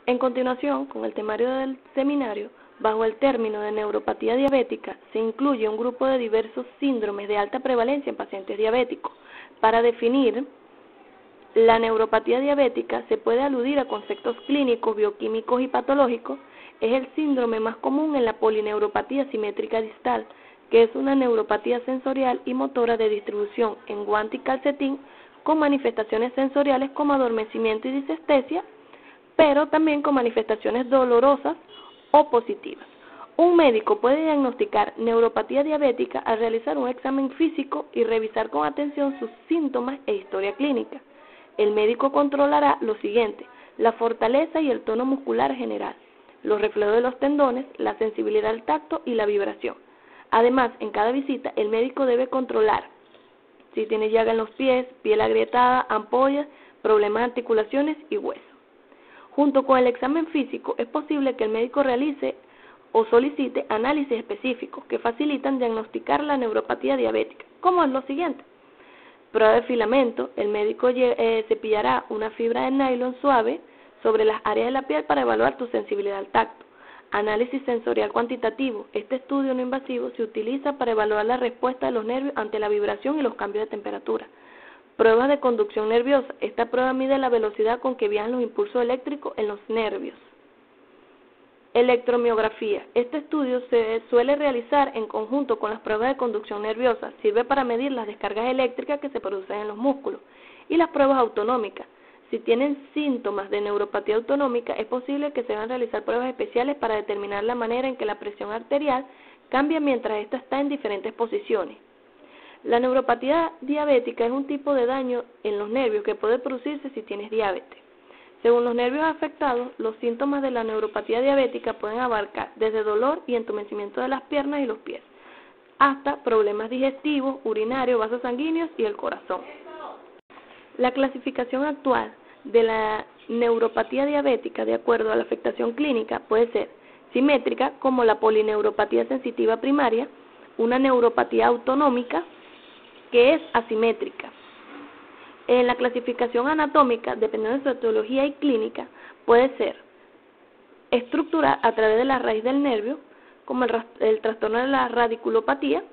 En continuación, con el temario del seminario, bajo el término de neuropatía diabética, se incluye un grupo de diversos síndromes de alta prevalencia en pacientes diabéticos. Para definir la neuropatía diabética se puede aludir a conceptos clínicos, bioquímicos y patológicos. Es el síndrome más común en la polineuropatía simétrica distal, que es una neuropatía sensorial y motora de distribución en guante y calcetín con manifestaciones sensoriales como adormecimiento y disestesia, pero también con manifestaciones dolorosas o positivas. Un médico puede diagnosticar neuropatía diabética al realizar un examen físico y revisar con atención sus síntomas e historia clínica. El médico controlará lo siguiente: la fortaleza y el tono muscular general, los reflejos de los tendones, la sensibilidad al tacto y la vibración. Además, en cada visita, el médico debe controlar si tiene llaga en los pies, piel agrietada, ampollas, problemas de articulaciones y huesos. Junto con el examen físico, es posible que el médico realice o solicite análisis específicos que facilitan diagnosticar la neuropatía diabética, como es lo siguiente: prueba de filamento. El médico cepillará una fibra de nylon suave sobre las áreas de la piel para evaluar tu sensibilidad al tacto. Análisis sensorial cuantitativo. Este estudio no invasivo se utiliza para evaluar la respuesta de los nervios ante la vibración y los cambios de temperatura. Pruebas de conducción nerviosa. Esta prueba mide la velocidad con que viajan los impulsos eléctricos en los nervios. Electromiografía. Este estudio se suele realizar en conjunto con las pruebas de conducción nerviosa. Sirve para medir las descargas eléctricas que se producen en los músculos. Y las pruebas autonómicas. Si tienen síntomas de neuropatía autonómica, es posible que se deban realizar pruebas especiales para determinar la manera en que la presión arterial cambia mientras ésta está en diferentes posiciones. La neuropatía diabética es un tipo de daño en los nervios que puede producirse si tienes diabetes. Según los nervios afectados, los síntomas de la neuropatía diabética pueden abarcar desde dolor y entumecimiento de las piernas y los pies, hasta problemas digestivos, urinarios, vasos sanguíneos y el corazón. La clasificación actual de la neuropatía diabética, de acuerdo a la afectación clínica, puede ser simétrica, como la polineuropatía sensitiva primaria, una neuropatía autonómica, que es asimétrica. En la clasificación anatómica, dependiendo de su etiología y clínica, puede ser estructural a través de la raíz del nervio, como el trastorno de la radiculopatía,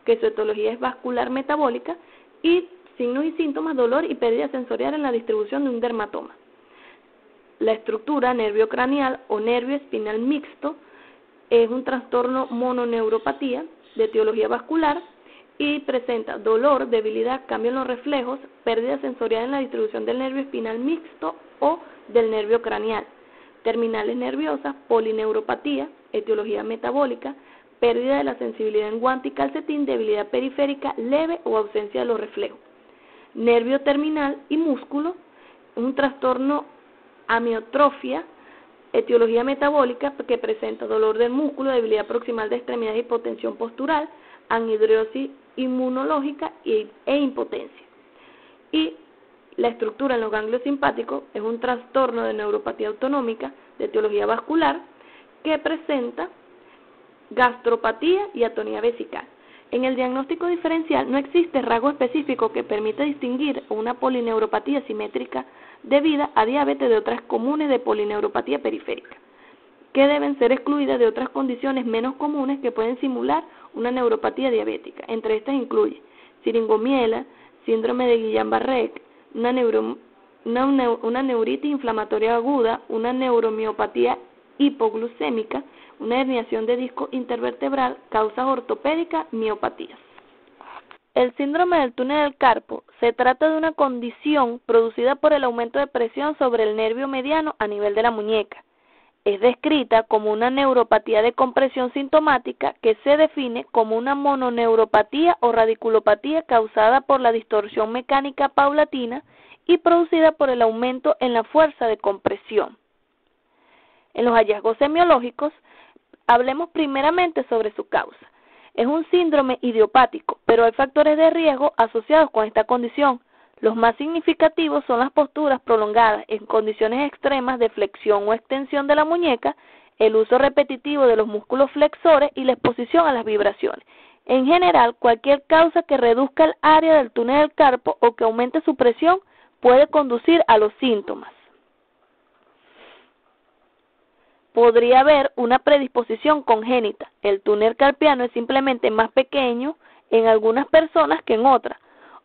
que su etiología es vascular metabólica, y signos y síntomas: dolor y pérdida sensorial en la distribución de un dermatoma. La estructura nervio craneal o nervio espinal mixto es un trastorno mononeuropatía de etiología vascular y presenta dolor, debilidad, cambio en los reflejos, pérdida sensorial en la distribución del nervio espinal mixto o del nervio craneal. Terminales nerviosas, polineuropatía, etiología metabólica, pérdida de la sensibilidad en guante y calcetín, debilidad periférica leve o ausencia de los reflejos. Nervio terminal y músculo, un trastorno amiotrofia, etiología metabólica que presenta dolor del músculo, debilidad proximal de extremidades, hipotensión postural, anhidrosis inmunológica e impotencia. Y la estructura en los ganglios simpáticos es un trastorno de neuropatía autonómica de etiología vascular que presenta gastropatía y atonía vesical. En el diagnóstico diferencial no existe rasgo específico que permita distinguir una polineuropatía simétrica debida a diabetes de otras comunes de polineuropatía periférica, que deben ser excluidas de otras condiciones menos comunes que pueden simular una neuropatía diabética. Entre estas incluye siringomiela, síndrome de Guillain-Barré, una neuritis inflamatoria aguda, una neuromiopatía hipoglucémica, una herniación de disco intervertebral, causas ortopédicas, miopatías. El síndrome del túnel del carpo se trata de una condición producida por el aumento de presión sobre el nervio mediano a nivel de la muñeca. Es descrita como una neuropatía de compresión sintomática que se define como una mononeuropatía o radiculopatía causada por la distorsión mecánica paulatina y producida por el aumento en la fuerza de compresión. En los hallazgos semiológicos, hablemos primeramente sobre su causa. Es un síndrome idiopático, pero hay factores de riesgo asociados con esta condición. Los más significativos son las posturas prolongadas en condiciones extremas de flexión o extensión de la muñeca, el uso repetitivo de los músculos flexores y la exposición a las vibraciones. En general, cualquier causa que reduzca el área del túnel del carpo o que aumente su presión puede conducir a los síntomas. podría haber una predisposición congénita. El túnel carpiano es simplemente más pequeño en algunas personas que en otras.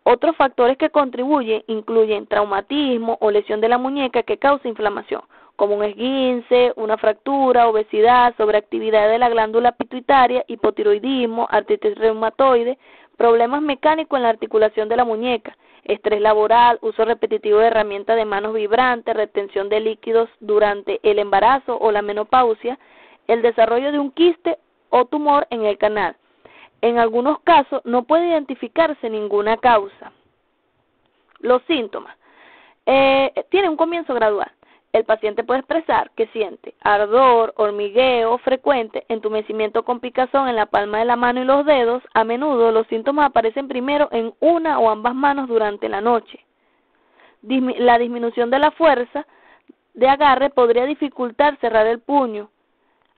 Otros factores que contribuyen incluyen traumatismo o lesión de la muñeca que causa inflamación, como un esguince, una fractura, obesidad, sobreactividad de la glándula pituitaria, hipotiroidismo, artritis reumatoide, problemas mecánicos en la articulación de la muñeca, estrés laboral, uso repetitivo de herramientas de manos vibrantes, retención de líquidos durante el embarazo o la menopausia, el desarrollo de un quiste o tumor en el canal. En algunos casos no puede identificarse ninguna causa. Los síntomas. Tiene un comienzo gradual. El paciente puede expresar que siente ardor, hormigueo frecuente, entumecimiento con picazón en la palma de la mano y los dedos. A menudo los síntomas aparecen primero en una o ambas manos durante la noche. La disminución de la fuerza de agarre podría dificultar cerrar el puño,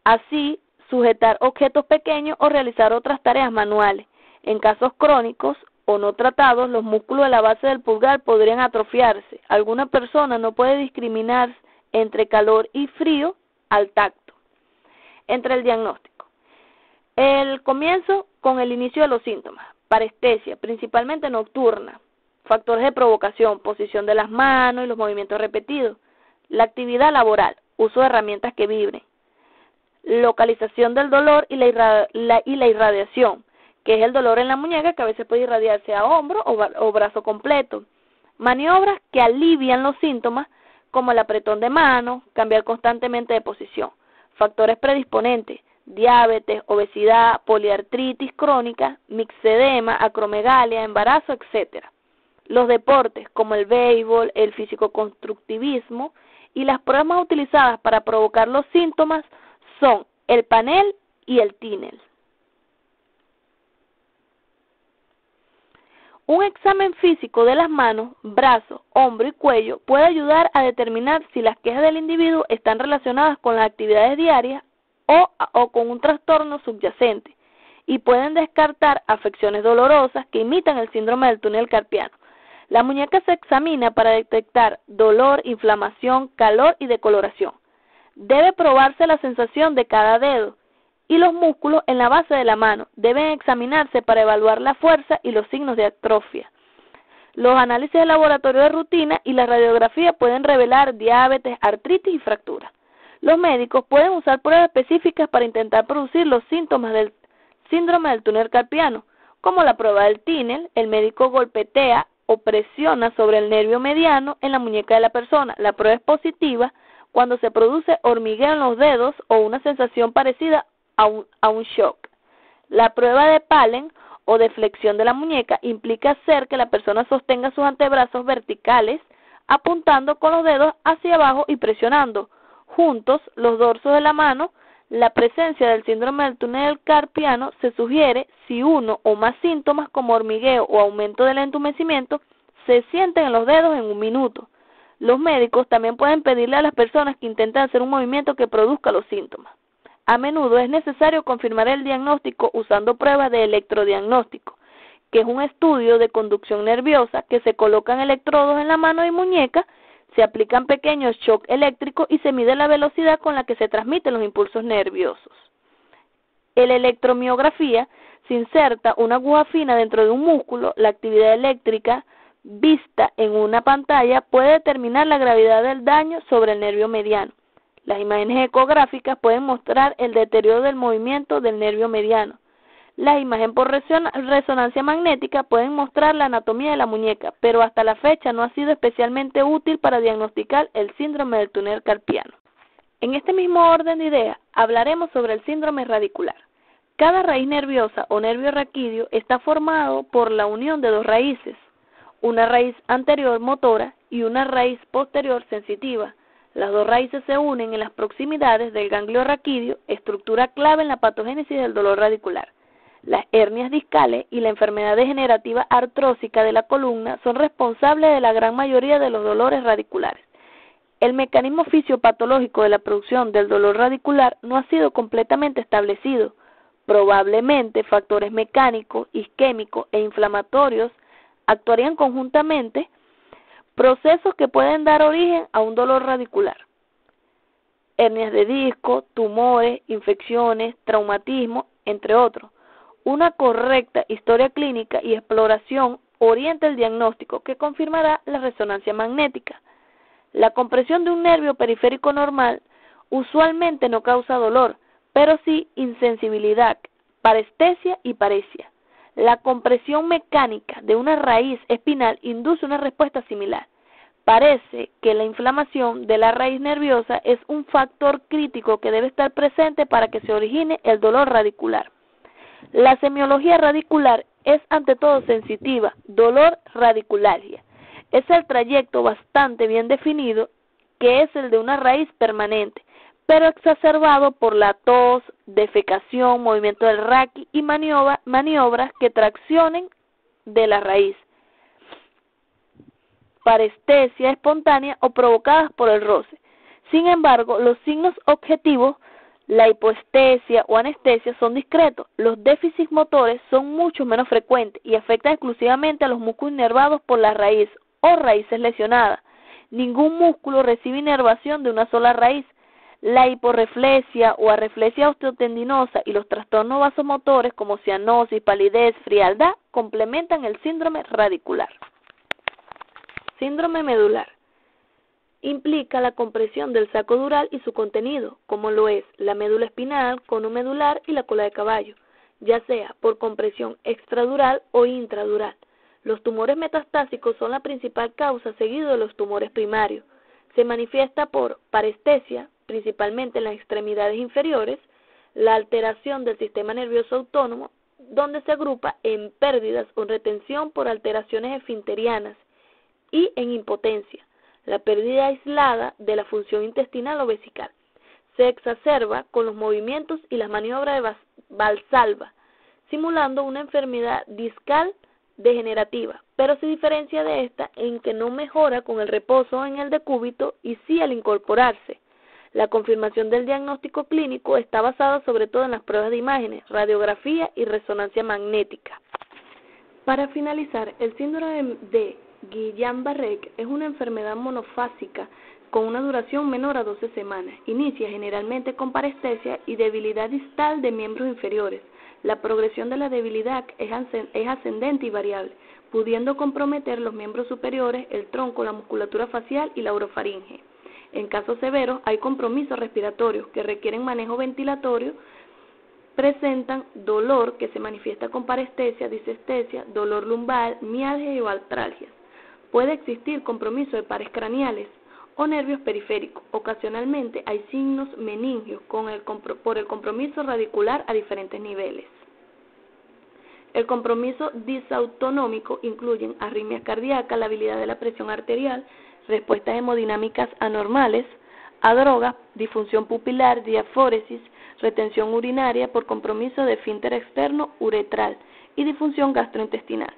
así sujetar objetos pequeños o realizar otras tareas manuales. En casos crónicos o no tratados, los músculos de la base del pulgar podrían atrofiarse. Alguna persona no puede discriminar entre calor y frío al tacto. Entre el diagnóstico. El comienzo con el inicio de los síntomas. Parestesia, principalmente nocturna. Factores de provocación, posición de las manos y los movimientos repetidos. La actividad laboral, uso de herramientas que vibren. Localización del dolor y la irradiación, que es el dolor en la muñeca que a veces puede irradiarse a hombro o brazo completo. Maniobras que alivian los síntomas como el apretón de mano, cambiar constantemente de posición. Factores predisponentes, diabetes, obesidad, poliartritis crónica, mixedema, acromegalia, embarazo, etc. Los deportes como el béisbol, el físico-constructivismo y las pruebas utilizadas para provocar los síntomas son el panel y el Tinel. Un examen físico de las manos, brazos, hombro y cuello puede ayudar a determinar si las quejas del individuo están relacionadas con las actividades diarias o con un trastorno subyacente y pueden descartar afecciones dolorosas que imitan el síndrome del túnel carpiano. La muñeca se examina para detectar dolor, inflamación, calor y decoloración. Debe probarse la sensación de cada dedo y los músculos en la base de la mano. Deben examinarse para evaluar la fuerza y los signos de atrofia. Los análisis de laboratorio de rutina y la radiografía pueden revelar diabetes, artritis y fracturas. Los médicos pueden usar pruebas específicas para intentar producir los síntomas del síndrome del túnel carpiano, como la prueba del Tinel. El médico golpetea o presiona sobre el nervio mediano en la muñeca de la persona. La prueba es positiva cuando se produce hormigueo en los dedos o una sensación parecida a un shock. La prueba de Palen o de flexión de la muñeca implica hacer que la persona sostenga sus antebrazos verticales, apuntando con los dedos hacia abajo y presionando juntos los dorsos de la mano. La presencia del síndrome del túnel carpiano se sugiere si uno o más síntomas como hormigueo o aumento del entumecimiento se sienten en los dedos en un minuto. Los médicos también pueden pedirle a las personas que intenten hacer un movimiento que produzca los síntomas. A menudo es necesario confirmar el diagnóstico usando pruebas de electrodiagnóstico, que es un estudio de conducción nerviosa que se colocan electrodos en la mano y muñeca, se aplican pequeños shocks eléctricos y se mide la velocidad con la que se transmiten los impulsos nerviosos. En la electromiografía se inserta una aguja fina dentro de un músculo. La actividad eléctrica vista en una pantalla puede determinar la gravedad del daño sobre el nervio mediano. Las imágenes ecográficas pueden mostrar el deterioro del movimiento del nervio mediano. Las imágenes por resonancia magnética pueden mostrar la anatomía de la muñeca, pero hasta la fecha no ha sido especialmente útil para diagnosticar el síndrome del túnel carpiano. En este mismo orden de ideas, hablaremos sobre el síndrome radicular. Cada raíz nerviosa o nervio raquídeo está formado por la unión de dos raíces, una raíz anterior motora y una raíz posterior sensitiva. Las dos raíces se unen en las proximidades del ganglio raquídeo, estructura clave en la patogénesis del dolor radicular. Las hernias discales y la enfermedad degenerativa artrósica de la columna son responsables de la gran mayoría de los dolores radiculares. El mecanismo fisiopatológico de la producción del dolor radicular no ha sido completamente establecido. Probablemente factores mecánicos, isquémicos e inflamatorios actuarían conjuntamente, procesos que pueden dar origen a un dolor radicular. hernias de disco, tumores, infecciones, traumatismo, entre otros. Una correcta historia clínica y exploración orienta el diagnóstico que confirmará la resonancia magnética. La compresión de un nervio periférico normal usualmente no causa dolor, pero sí insensibilidad, parestesia y paresia. La compresión mecánica de una raíz espinal induce una respuesta similar. Parece que la inflamación de la raíz nerviosa es un factor crítico que debe estar presente para que se origine el dolor radicular. La semiología radicular es ante todo sensitiva, dolor radiculargia. Es el trayecto bastante bien definido que es el de una raíz permanente, pero exacerbado por la tos, defecación, movimiento del raquis y maniobras que traccionen de la raíz, parestesia espontánea o provocadas por el roce. Sin embargo, los signos objetivos, la hipoestesia o anestesia, son discretos. Los déficits motores son mucho menos frecuentes y afectan exclusivamente a los músculos inervados por la raíz o raíces lesionadas. Ningún músculo recibe inervación de una sola raíz. La hiporreflexia o arreflexia osteotendinosa y los trastornos vasomotores como cianosis, palidez, frialdad complementan el síndrome radicular. Síndrome medular. Implica la compresión del saco dural y su contenido, como lo es la médula espinal, cono medular y la cola de caballo, ya sea por compresión extradural o intradural. Los tumores metastásicos son la principal causa, seguido de los tumores primarios. Se manifiesta por parestesia, principalmente en las extremidades inferiores, la alteración del sistema nervioso autónomo, donde se agrupa en pérdidas o retención por alteraciones esfinterianas, y en impotencia, la pérdida aislada de la función intestinal o vesical. Se exacerba con los movimientos y las maniobras de Valsalva, simulando una enfermedad discal degenerativa, pero se diferencia de esta en que no mejora con el reposo en el decúbito y sí al incorporarse. La confirmación del diagnóstico clínico está basada sobre todo en las pruebas de imágenes, radiografía y resonancia magnética. Para finalizar, el síndrome de Guillain-Barré es una enfermedad monofásica con una duración menor a 12 semanas. Inicia generalmente con parestesia y debilidad distal de miembros inferiores. La progresión de la debilidad es ascendente y variable, pudiendo comprometer los miembros superiores, el tronco, la musculatura facial y la orofaringe. En casos severos hay compromisos respiratorios que requieren manejo ventilatorio. Presentan dolor que se manifiesta con parestesia, disestesia, dolor lumbar, mialgia y artralgias. Puede existir compromiso de pares craneales o nervios periféricos. Ocasionalmente hay signos meningios por el compromiso radicular a diferentes niveles. El compromiso disautonómico incluye arritmias cardíacas, la habilidad de la presión arterial, respuestas hemodinámicas anormales a drogas, disfunción pupilar, diaforesis, retención urinaria por compromiso de esfínter externo uretral y disfunción gastrointestinal.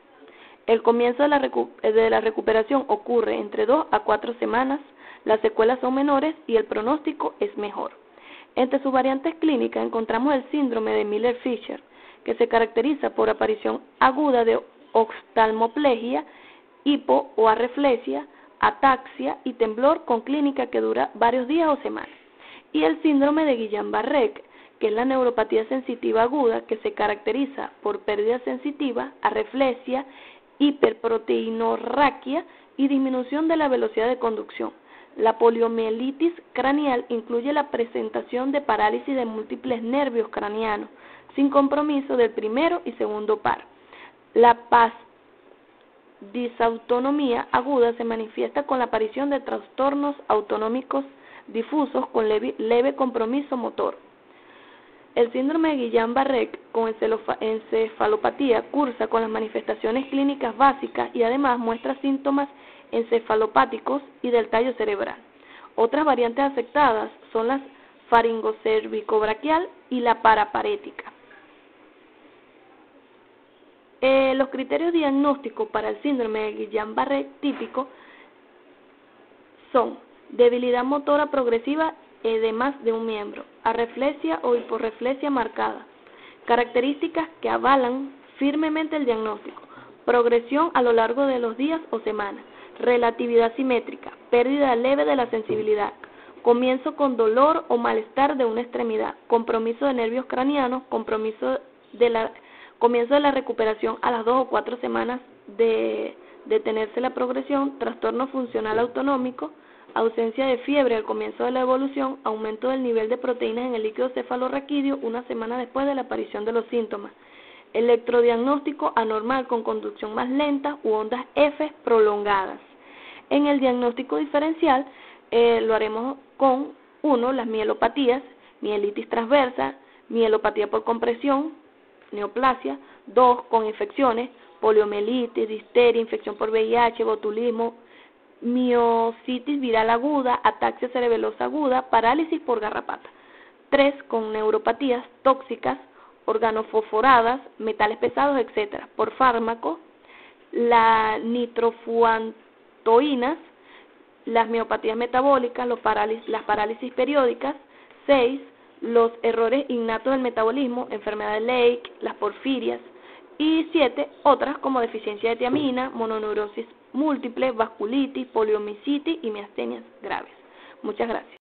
El comienzo de la recuperación ocurre entre 2 a 4 semanas, las secuelas son menores y el pronóstico es mejor. Entre sus variantes clínicas encontramos el síndrome de Miller-Fisher, que se caracteriza por aparición aguda de oftalmoplegia, hipo o arreflexia, ataxia y temblor con clínica que dura varios días o semanas. Y el síndrome de Guillain-Barré, que es la neuropatía sensitiva aguda que se caracteriza por pérdida sensitiva, arreflexia, hiperproteinorraquia y disminución de la velocidad de conducción. La poliomielitis craneal incluye la presentación de parálisis de múltiples nervios craneanos, sin compromiso del primero y segundo par. La disautonomía aguda se manifiesta con la aparición de trastornos autonómicos difusos con leve compromiso motor. El síndrome de Guillain-Barré con encefalopatía cursa con las manifestaciones clínicas básicas y además muestra síntomas encefalopáticos y del tallo cerebral. Otras variantes afectadas son las faringocervicobraquial y la paraparética. Los criterios diagnósticos para el síndrome de Guillain-Barré típico son debilidad motora progresiva de más de un miembro, arreflexia o hiporreflexia marcada, características que avalan firmemente el diagnóstico, progresión a lo largo de los días o semanas, relatividad simétrica, pérdida leve de la sensibilidad, Comienzo con dolor o malestar de una extremidad, compromiso de nervios craneanos, comienzo de la recuperación a las 2 o 4 semanas de detenerse la progresión, trastorno funcional autonómico, ausencia de fiebre al comienzo de la evolución, aumento del nivel de proteínas en el líquido cefalorraquídeo una semana después de la aparición de los síntomas, electrodiagnóstico anormal con conducción más lenta u ondas F prolongadas. En el diagnóstico diferencial lo haremos con 1, las mielopatías, mielitis transversa, mielopatía por compresión, neoplasia; 2, con infecciones, poliomielitis, difteria, infección por VIH, botulismo, miositis viral aguda, ataxia cerebelosa aguda, parálisis por garrapata; 3, con neuropatías tóxicas, organofosforadas, metales pesados, etc. Por fármaco, las nitrofurantoínas, las miopatías metabólicas, las parálisis periódicas; 6, los errores innatos del metabolismo, enfermedad de Lake, las porfirias; y 7, otras como deficiencia de tiamina, mononeurosis múltiple, vasculitis, poliomielitis y miastenias graves. Muchas gracias.